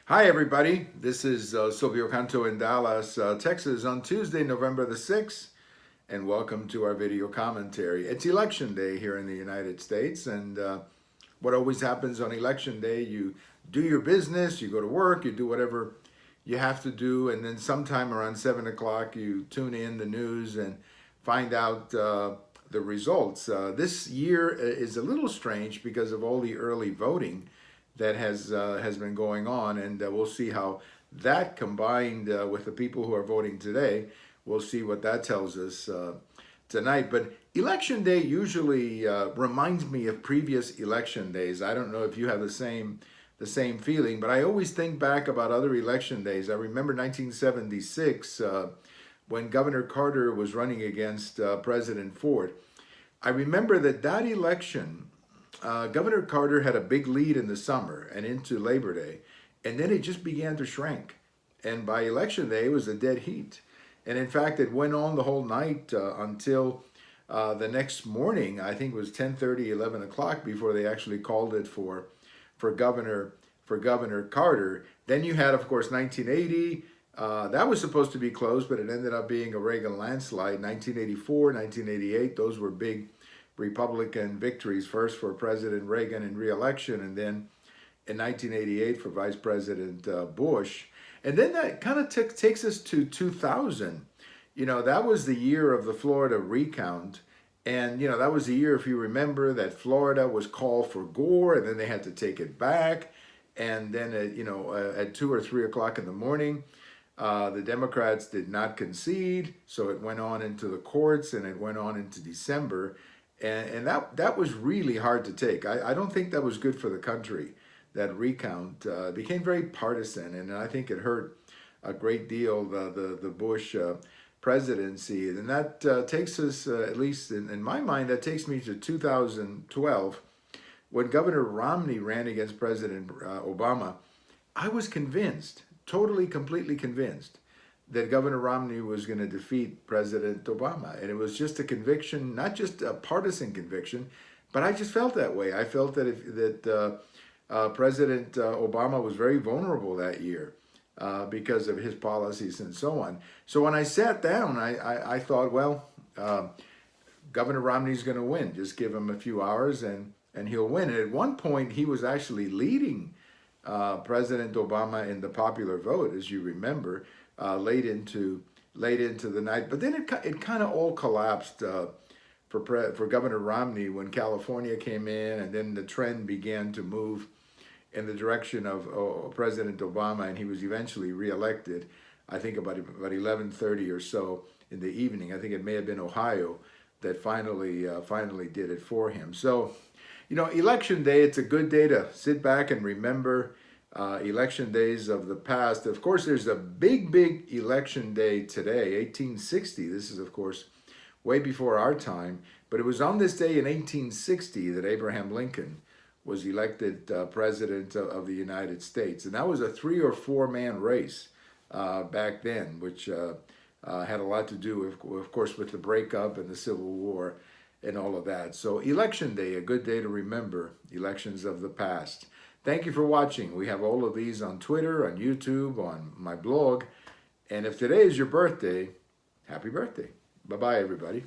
Hi, everybody. This is Silvio Canto in Dallas, Texas on Tuesday, November the 6th, and welcome to our video commentary. It's election day here in the United States, and what always happens on election day, you do your business, you go to work, you do whatever you have to do, and then sometime around 7 o'clock, you tune in the news and find out the results. This year is a little strange because of all the early voting that has been going on, and we'll see how that combined with the people who are voting today, we'll see what that tells us tonight. But election day usually reminds me of previous election days. I don't know if you have the same feeling, but I always think back about other election days. I remember 1976 when Governor Carter was running against President Ford. I remember that election, Governor Carter had a big lead in the summer and into Labor Day, and then it just began to shrink. And by election day, it was a dead heat. And in fact, it went on the whole night until the next morning. I think it was 10:30, 11 o'clock before they actually called it for Governor Carter. Then you had, of course, 1980. That was supposed to be close, but it ended up being a Reagan landslide. 1984, 1988, those were big Republican victories, first for President Reagan in re-election, and then in 1988 for Vice President Bush. And then that kind of takes us to 2000. That was the year of the Florida recount. And, that was the year, if you remember, that Florida was called for Gore, and then they had to take it back. And then, at 2 or 3 o'clock in the morning, the Democrats did not concede, so it went on into the courts, and it went on into December. And that was really hard to take. I don't think that was good for the country. That recount became very partisan, and I think it hurt a great deal the Bush presidency. And that takes us, at least in my mind, that takes me to 2012, when Governor Romney ran against President Obama. I was convinced, totally, completely convinced, that Governor Romney was going to defeat President Obama. And it was just a conviction, not just a partisan conviction, but I just felt that way. I felt that President Obama was very vulnerable that year because of his policies and so on. So when I sat down, I thought, well, Governor Romney's going to win. Just give him a few hours and he'll win. And at one point, he was actually leading President Obama in the popular vote, as you remember, late into the night. But then it kind of all collapsed for Governor Romney when California came in, and then the trend began to move in the direction of President Obama, and he was eventually reelected. I think about 11:30 or so in the evening. I think it may have been Ohio that finally did it for him. So, election day, it's a good day to sit back and remember election days of the past. Of course, there's a big election day today, 1860. This is, of course, way before our time. But it was on this day in 1860 that Abraham Lincoln was elected president of the United States. And that was a 3 or 4 man race back then, which had a lot to do, of course, with the breakup and the Civil War and all of that. So election day, a good day to remember elections of the past. Thank you for watching. We have all of these on Twitter, on YouTube, on my blog. And if today is your birthday, happy birthday. Bye-bye, everybody.